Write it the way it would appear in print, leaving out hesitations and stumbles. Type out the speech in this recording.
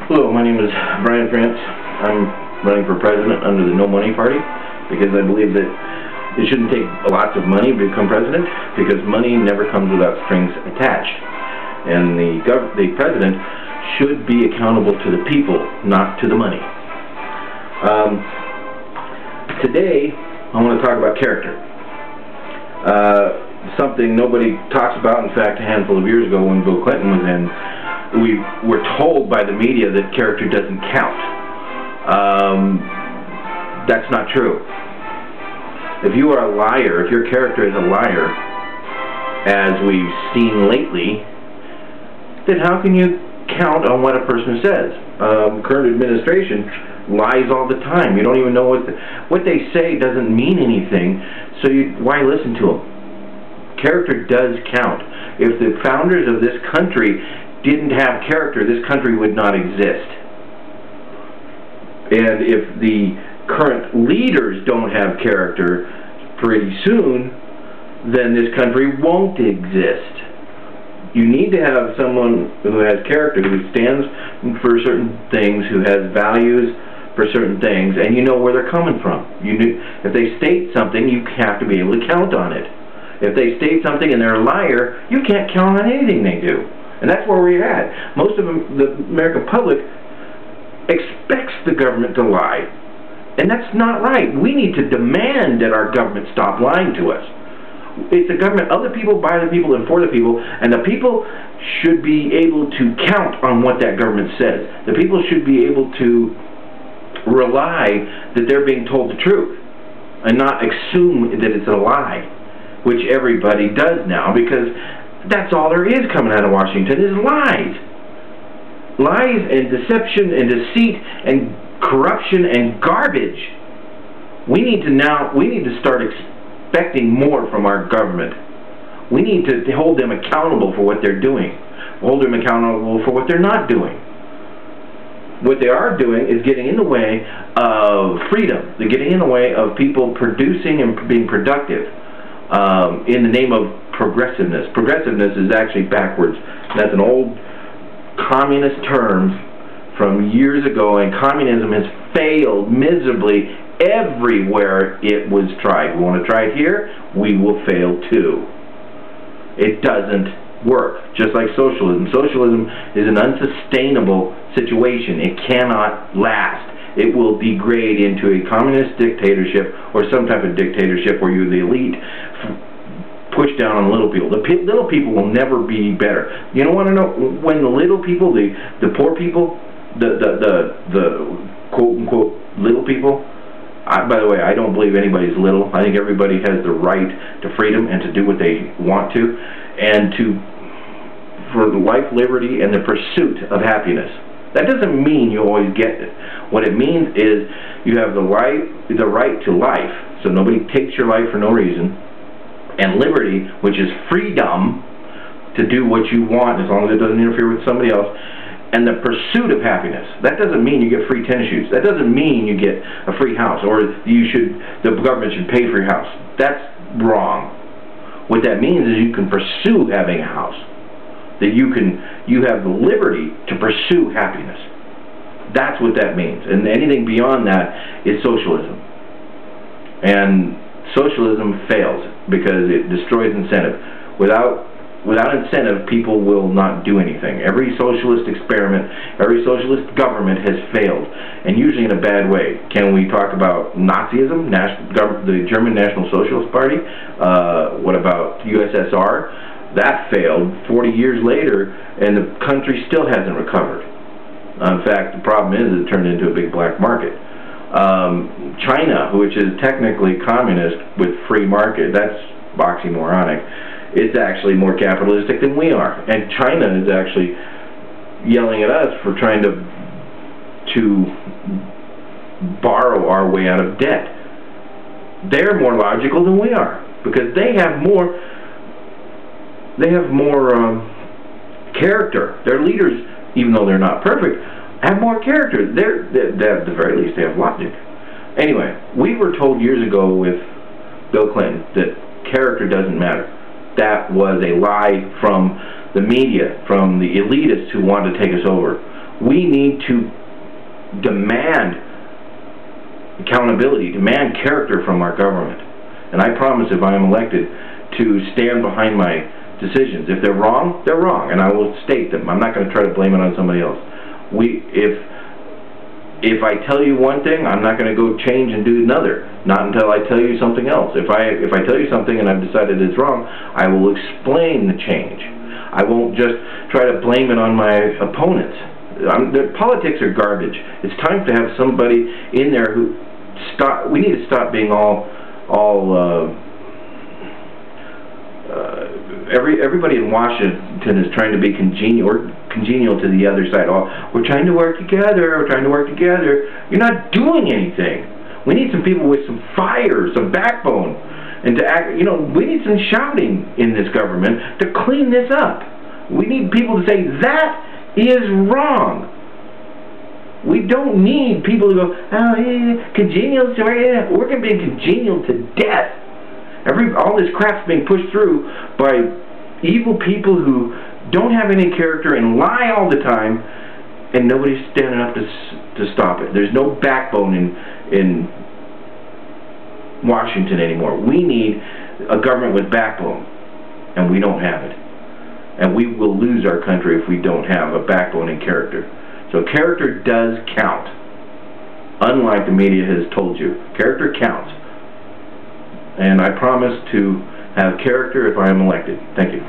Hello, my name is Brian France. I'm running for president under the No Money Party because I believe that it shouldn't take lots of money to become president, because money never comes without strings attached. And the president should be accountable to the people, not to the money. Today, I want to talk about character. Something nobody talks about. In fact, a handful of years ago when Bill Clinton was in, we were told by the media that character doesn't count. That's not true. If you are a liar, if your character is a liar, as we've seen lately, then how can you count on what a person says? Current administration lies all the time. You don't even know what they say doesn't mean anything, so why listen to them? Character does count. If the founders of this country didn't have character, this country would not exist. And if the current leaders don't have character pretty soon, then this country won't exist. You need to have someone who has character, who stands for certain things, who has values for certain things, and you know where they're coming from. If they state something, you have to be able to count on it. If they state something and they're a liar, you can't count on anything they do. And that's where we're at. Most of the American public expects the government to lie. And that's not right. We need to demand that our government stop lying to us. It's a government of the people, by the people, and for the people, and the people should be able to count on what that government says. The people should be able to rely that they're being told the truth and not assume that it's a lie, which everybody does now, because that's all there is coming out of Washington is lies. Lies and deception and deceit and corruption and garbage. We need to start expecting more from our government. We need to hold them accountable for what they're doing. Hold them accountable for what they're not doing. What they are doing is getting in the way of freedom. They're getting in the way of people producing and being productive in the name of progressiveness. Progressiveness is actually backwards. That's an old communist term from years ago, and communism has failed miserably everywhere it was tried. We want to try it here, we will fail too. It doesn't work. Just like socialism. Socialism is an unsustainable situation. It cannot last. It will degrade into a communist dictatorship or some type of dictatorship where you're the elite, push down on the little people. The little people will never be better. You don't want to know when the little people, the poor people, the quote-unquote little people. By the way, I don't believe anybody's little. I think everybody has the right to freedom and to do what they want to, and for life, liberty, and the pursuit of happiness. That doesn't mean you always get it. What it means is you have the right to life, so nobody takes your life for no reason, and liberty, which is freedom to do what you want as long as it doesn't interfere with somebody else, and the pursuit of happiness. That doesn't mean you get free tennis shoes. That doesn't mean you get a free house, or the government should pay for your house. That's wrong. What that means is you can pursue having a house. That you have the liberty to pursue happiness. That's what that means. And anything beyond that is socialism. And socialism fails because it destroys incentive. Without incentive, people will not do anything. Every socialist experiment, every socialist government has failed, and usually in a bad way. Can we talk about Nazism, the German National Socialist Party? What about USSR? That failed 40 years later, and the country still hasn't recovered. In fact, the problem is it turned into a big black market. China, which is technically communist with free market, that's oxymoronic. It's actually more capitalistic than we are. And China is actually yelling at us for trying to borrow our way out of debt. They're more logical than we are, because they have more character. Their leaders, even though they're not perfect, have more character. At the very least, they have logic. Anyway, we were told years ago with Bill Clinton that character doesn't matter. That was a lie from the media, from the elitists who wanted to take us over. We need to demand accountability, demand character from our government. And I promise, if I am elected, to stand behind my decisions. If they're wrong, they're wrong, and I will state them. I'm not going to try to blame it on somebody else. If I tell you one thing, I'm not going to go change and do another. Not until I tell you something else. If I tell you something and I've decided it's wrong, I will explain the change. I won't just try to blame it on my opponents. Politics are garbage. It's time to have somebody in there who we need to stop being everybody in Washington is trying to be congenial to the other side. Oh, we're trying to work together. We're trying to work together. You're not doing anything. We need some people with some fire, some backbone, and to act. You know, we need some shouting in this government to clean this up. We need people to say that is wrong. We don't need people to go, oh, yeah, congenial to, yeah. We're going to be congenial to death. All this crap's being pushed through by evil people who don't have any character and lie all the time, and nobody's standing up to stop it. There's no backbone in Washington anymore. We need a government with backbone, and we don't have it. And we will lose our country if we don't have a backbone and character. So character does count. Unlike the media has told you, character counts. And I promise to have character if I am elected. Thank you.